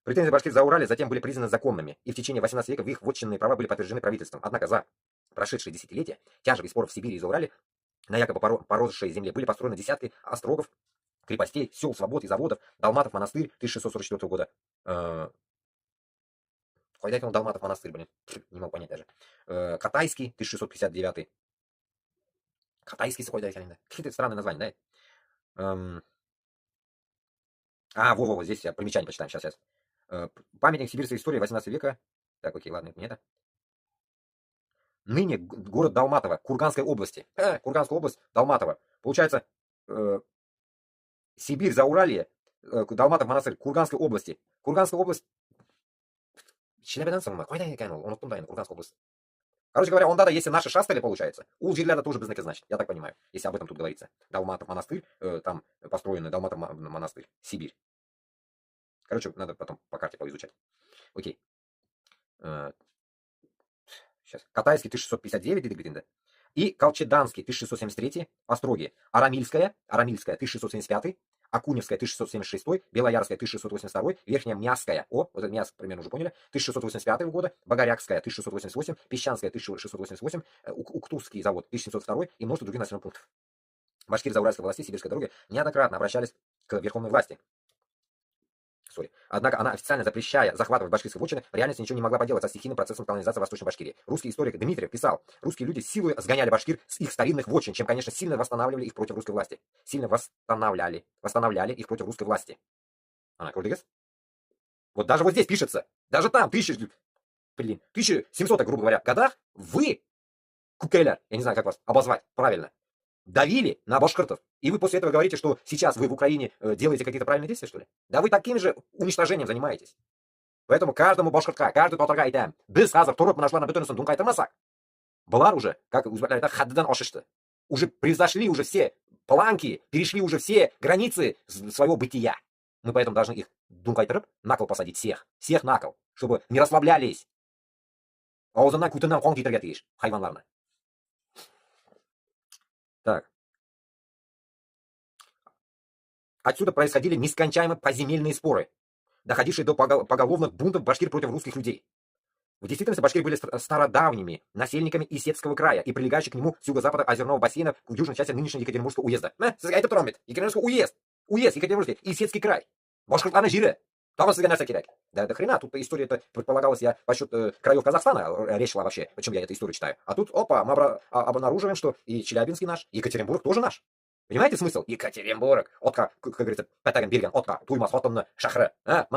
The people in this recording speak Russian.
Претензии башкир за Урале затем были признаны законными, и в течение 18 века их вотчинные права были подтверждены правительством. Однако за прошедшие десятилетия тяжбы и споров в Сибири и Заурале на якобы поросшей земле были построены десятки острогов, крепостей, сел, свобод и заводов. Далматов монастырь 1644 года. Когда я понял, Далматов монастырь, блин, не могу понять даже. Катайский 1659. Катайский сухой, да, какие-то странные названия, да? Во, здесь я примечание почитаем, сейчас. Памятник сибирской истории 18 века. Так, окей, ладно, это не это. Ныне город Далматово, Курганской области. Курганская область, Далматово. Получается, Сибирь, Зауралье, Далматов монастырь, Курганской области. Курганская область... Челябинцам, кой да канал, он оттуда, Курганская область. Короче говоря, он да, если наши шастали, получается. У Жирляда тоже без знака, значит, я так понимаю, если об этом тут говорится. Далматов монастырь, там построенный Далматов монастырь, Сибирь. Короче, надо потом по карте поизучать. Окей. Сейчас. Катайский 1659, Дидыгдинда. И Колчеданский 1673, Остроги. Арамильская 1675, Акуневская 1676, Белоярская 1682, Верхняя Мясская, вот это Мяск, примерно уже поняли, 1685 года, Богорякская 1688, Песчанская 1688, Уктусский завод 1702 и множество других населенных пунктов. Башкиры зауральской власти Сибирской дороги неоднократно обращались к верховной власти. Однако она, официально запрещая захватывать башкирские вотчины, в реальности ничего не могла поделать со стихийным процессом колонизации Восточной Башкирии. Русский историк Дмитриев писал: русские люди силой сгоняли башкир с их старинных вотчин, чем, конечно, сильно восстанавливали их против русской власти. Сильно восстанавливали их против русской власти. Вот даже вот здесь пишется, даже там, 1700, грубо говоря, годах, вы, Кукеля, я не знаю, как вас обозвать правильно, давили на башкиртов. И вы после этого говорите, что сейчас вы в Украине делаете какие-то правильные действия, что ли? Да вы таким же уничтожением занимаетесь. Поэтому каждому башкиртка, каждый полтора айтам, без хазар, турок нашла на бетонный думкай тамасак. Балар уже, как это хаддан ошишты. Уже превзошли уже все планки, перешли уже все границы своего бытия. Мы поэтому должны их думкай тырып, на кол посадить всех на кол, чтобы не расслаблялись. Аузынан кутынан кон кетерге тиеш, хайванларны. Так. Отсюда происходили нескончаемые поземельные споры, доходившие до поголовных бунтов башкир против русских людей. В действительности башкиры были стародавними насельниками Исетского края и прилегающих к нему с юго-запада озерного бассейна в южной части нынешнего Екатеринбургского уезда. Это тромбит. Екатеринбургский уезд. Уезд Екатеринбургский. Исетский край. Башкиртаны жиры. Там вас кидать. Да до хрена, тут история-то предполагалась, я по счету краев Казахстана речь шла вообще, почему я эту историю читаю. А тут, опа, мы обнаруживаем, что и Челябинский наш, и Екатеринбург тоже наш. Понимаете смысл? Екатеринбург. Отка, как говорится, Петаген Бирген, отка, туймас, отомна, шахры.